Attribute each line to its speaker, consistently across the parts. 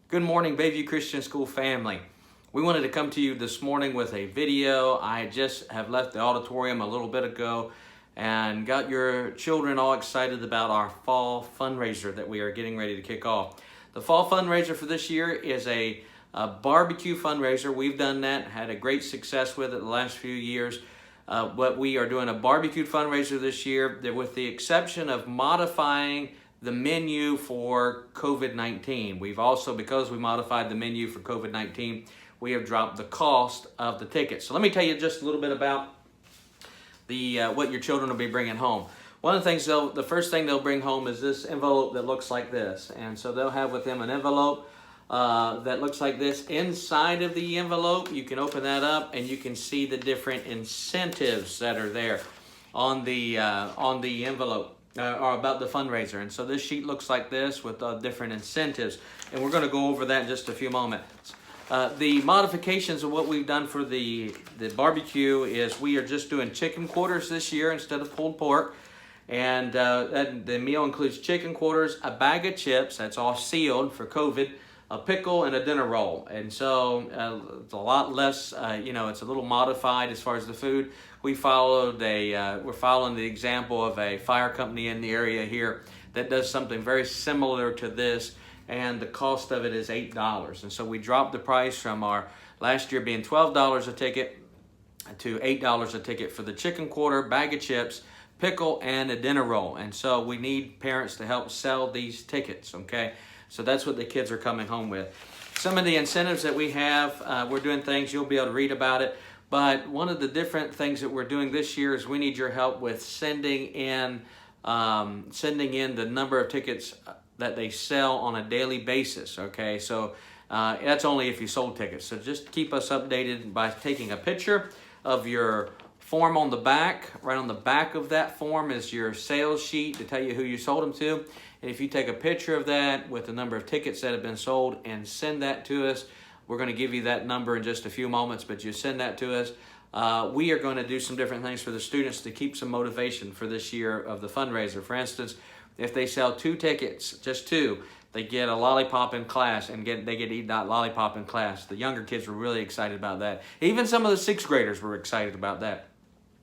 Speaker 1: Good morning, Bayview Christian School family. We wanted to come to you this morning with a video. I just have left the auditorium a little bit ago and got your children all excited about our fall fundraiser that we are getting ready to kick off. The fall fundraiser for this year is a barbecue fundraiser. We've done that, had a great success with it the last few years. But we are doing a barbecue fundraiser this year with the exception of modifying the menu for COVID-19. We've also, because we modified the menu for COVID-19, we have dropped the cost of the tickets. So let me tell you just a little bit about what your children will be bringing home. One of the things, the first thing they'll bring home is this envelope that looks like this. And so they'll have with them an envelope that looks like this. Inside of the envelope, you can open that up and you can see the different incentives that are there on the envelope. Or about the fundraiser. And so this sheet looks like this with different incentives. And we're going to go over that in just a few moments. The modifications of what we've done for the barbecue is we are just doing chicken quarters this year instead of pulled pork. And the meal includes chicken quarters, a bag of chips, that's all sealed for COVID, a pickle, and a dinner roll. And so it's a lot less, it's a little modified as far as the food. We're following the example of a fire company in the area here that does something very similar to this, and the cost of it is $8. And so we dropped the price from our last year being $12 a ticket to $8 a ticket for the chicken quarter, bag of chips, pickle, and a dinner roll. And so we need parents to help sell these tickets, okay? So that's what the kids are coming home with. Some of the incentives that we have, we're doing things, you'll be able to read about it. But one of the different things that we're doing this year is we need your help with sending in the number of tickets that they sell on a daily basis, okay? So that's only if you sold tickets. So just keep us updated by taking a picture of your form on the back. Right on the back of that form is your sales sheet to tell you who you sold them to. And if you take a picture of that with the number of tickets that have been sold and send that to us, we're going to give you that number in just a few moments, but you send that to us. We are going to do some different things for the students to keep some motivation for this year of the fundraiser. For instance, if they sell 2 tickets, just 2, they get a lollipop in class and they get to eat that lollipop in class. The younger kids were really excited about that. Even some of the 6th graders were excited about that.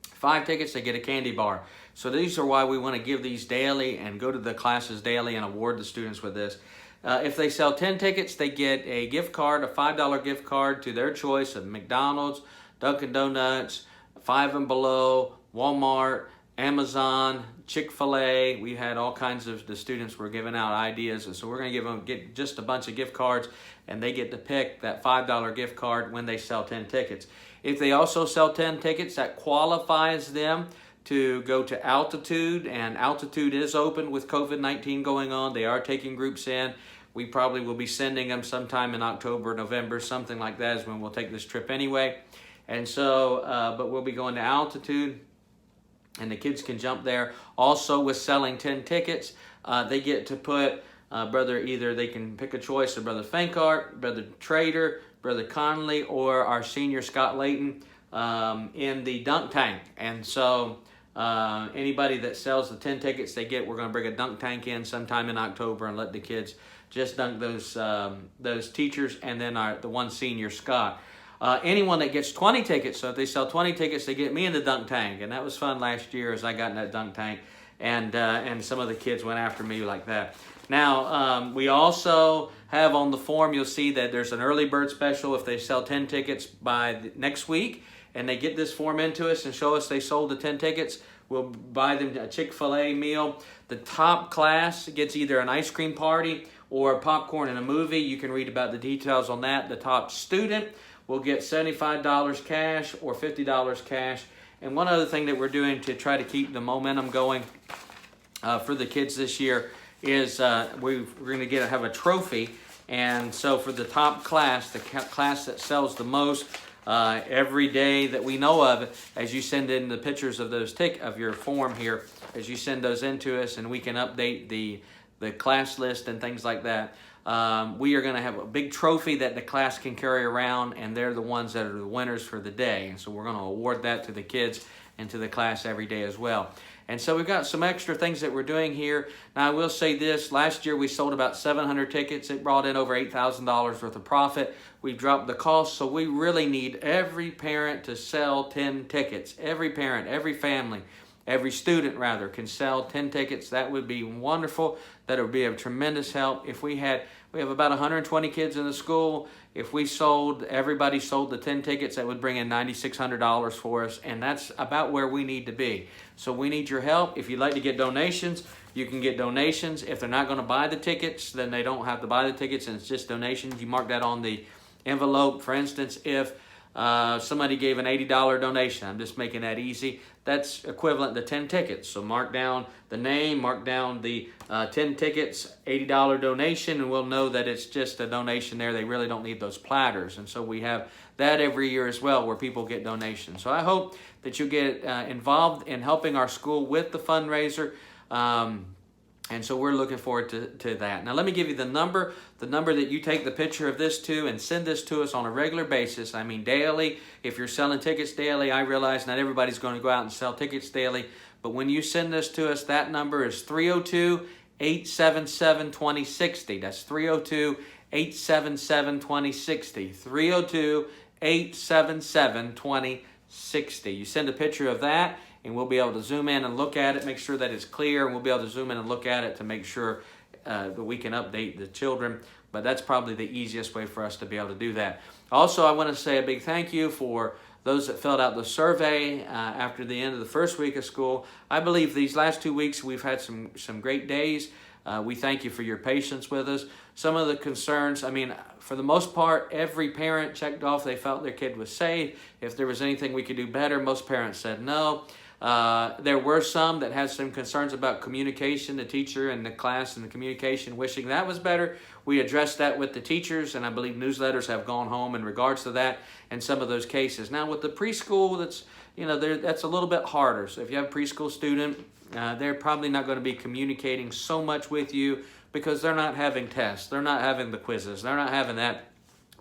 Speaker 1: 5 tickets, they get a candy bar. So these are why we want to give these daily and go to the classes daily and award the students with this. If they sell 10 tickets, they get a gift card, a $5 gift card to their choice of McDonald's, Dunkin' Donuts, Five and Below, Walmart, Amazon, Chick-fil-A. We had all kinds of, the students were giving out ideas. And so we're going to get just a bunch of gift cards, and they get to pick that $5 gift card when they sell 10 tickets. If they also sell 10 tickets, that qualifies them to go to Altitude, and Altitude is open with COVID-19 going on. They are taking groups in. We probably will be sending them sometime in October, November, something like that is when we'll take this trip anyway. And so, but we'll be going to Altitude, and the kids can jump there. Also, with selling 10 tickets, they get to put either they can pick a choice of Brother Fankart, Brother Trader, Brother Conley, or our senior Scott Layton in the dunk tank. And so anybody that sells the 10 tickets we're going to bring a dunk tank in sometime in October and let the kids just dunk those teachers and then the one senior Scott. Anyone that gets 20 tickets, so if they sell 20 tickets, they get me in the dunk tank. And that was fun last year as I got in that dunk tank. And some of the kids went after me like that. Now, we also have on the form, you'll see that there's an early bird special if they sell 10 tickets by next week. And they get this form into us and show us they sold the 10 tickets. We'll buy them a Chick-fil-A meal. The top class gets either an ice cream party or popcorn and a movie. You can read about the details on that. The top student will get $75 cash or $50 cash. And one other thing that we're doing to try to keep the momentum going for the kids this year is we're going to have a trophy. And so for the top class, the class that sells the most, every day that we know of, as you send in the pictures of those of your form here, as you send those in to us, and we can update the class list and things like that. We are going to have a big trophy that the class can carry around, and they're the ones that are the winners for the day. And so we're going to award that to the kids and to the class every day as well. And so we've got some extra things that we're doing here. Now I will say this, last year we sold about 700 tickets. It brought in over $8,000 worth of profit. We've dropped the cost, so we really need every parent to sell 10 tickets. Every parent, every family, every student rather, can sell 10 tickets. That would be wonderful. That would be a tremendous help. If we have about 120 kids in the school. If everybody sold the 10 tickets, that would bring in $9,600 for us, and that's about where we need to be. So we need your help. If you'd like to get donations, you can get donations. If they're not going to buy the tickets, then they don't have to buy the tickets, and it's just donations. You mark that on the envelope. For instance, if somebody gave an $80 donation, I'm just making that easy, that's equivalent to 10 tickets. So mark down the name, mark down the 10 tickets, $80 donation, and we'll know that it's just a donation there. They really don't need those platters. And so we have that every year as well, where people get donations. So I hope that you get involved in helping our school with the fundraiser. And so we're looking forward to that. Now let me give you the number that you take the picture of this to and send this to us on a regular basis. I mean daily. If you're selling tickets daily, I realize not everybody's going to go out and sell tickets daily. But when you send this to us, that number is 302-877-2060. That's 302-877-2060. 302-877-2060. You send a picture of that, and we'll be able to zoom in and look at it, make sure that it's clear, and we'll be able to zoom in and look at it to make sure that we can update the children. But that's probably the easiest way for us to be able to do that. Also, I want to say a big thank you for those that filled out the survey after the end of the first week of school. I believe these last 2 weeks we've had some great days. We thank you for your patience with us. Some of the concerns, I mean, for the most part, every parent checked off they felt their kid was safe. If there was anything we could do better, most parents said no. There were some that had some concerns about communication, the teacher and the class and the communication, wishing that was better. We addressed that with the teachers, and I believe newsletters have gone home in regards to that in some of those cases. Now with the preschool, that's a little bit harder. So if you have a preschool student, they're probably not going to be communicating so much with you because they're not having tests, they're not having the quizzes, they're not having that.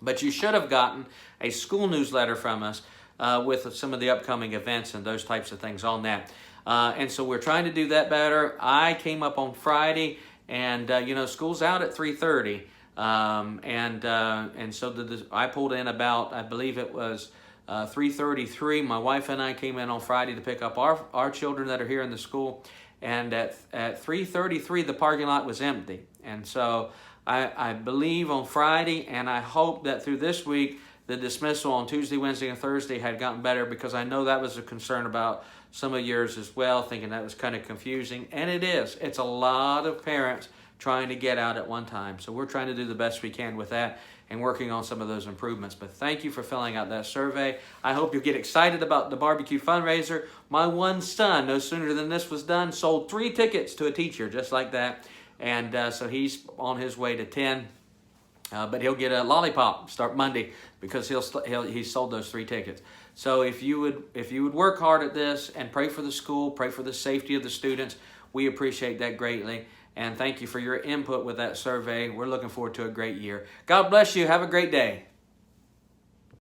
Speaker 1: But you should have gotten a school newsletter from us with some of the upcoming events and those types of things on that. And so we're trying to do that better. I came up on Friday, and school's out at 3:30, and so I pulled in about, I believe it was 3:33. My wife and I came in on Friday to pick up our children that are here in the school, and at 3:33 the parking lot was empty. And so I believe on Friday, and I hope that through this week the dismissal on Tuesday, Wednesday, and Thursday had gotten better, because I know that was a concern about some of yours as well, thinking that was kind of confusing. And it is. It's a lot of parents trying to get out at one time. So we're trying to do the best we can with that and working on some of those improvements. But thank you for filling out that survey. I hope you'll get excited about the BBQ fundraiser. My one son, no sooner than this was done, sold 3 tickets to a teacher just like that. And so he's on his way to 10. But he'll get a lollipop start Monday because he sold those 3 tickets. So if you would work hard at this and pray for the school, pray for the safety of the students, we appreciate that greatly. And thank you for your input with that survey. We're looking forward to a great year. God bless you. Have a great day.